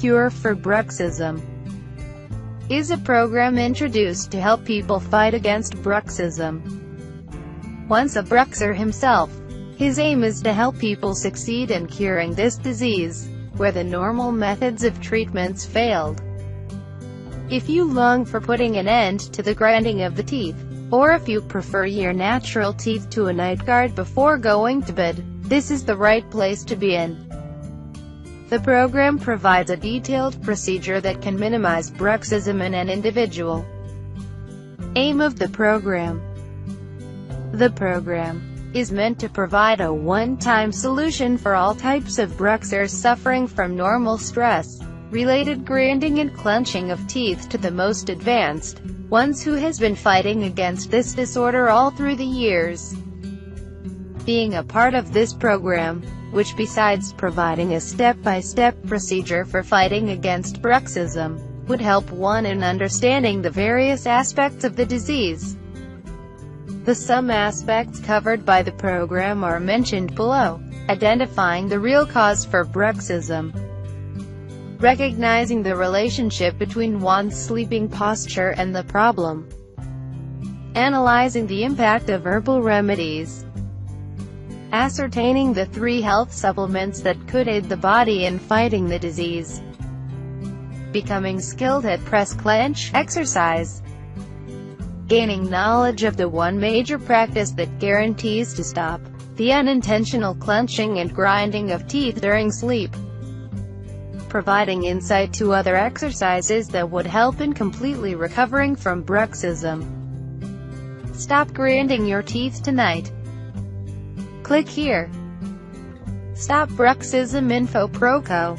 cure for bruxism is a program introduced to help people fight against bruxism. Once a bruxer himself, his aim is to help people succeed in curing this disease, where the normal methods of treatments failed. If you long for putting an end to the grinding of the teeth, or if you prefer your natural teeth to a night guard before going to bed, this is the right place to be in. The program provides a detailed procedure that can minimize bruxism in an individual. Aim of the program. The program is meant to provide a one-time solution for all types of bruxers suffering from normal stress-related grinding and clenching of teeth to the most advanced ones who has been fighting against this disorder all through the years. Being a part of this program, which besides providing a step-by-step procedure for fighting against bruxism, would help one in understanding the various aspects of the disease. Some aspects covered by the program are mentioned below: identifying the real cause for bruxism, recognizing the relationship between one's sleeping posture and the problem, analyzing the impact of herbal remedies, ascertaining the 3 health supplements that could aid the body in fighting the disease, becoming skilled at press clench exercise, gaining knowledge of the one major practice that guarantees to stop the unintentional clenching and grinding of teeth during sleep, providing insight to other exercises that would help in completely recovering from bruxism. Stop grinding your teeth tonight. Click here. Stop Bruxism Info Proco.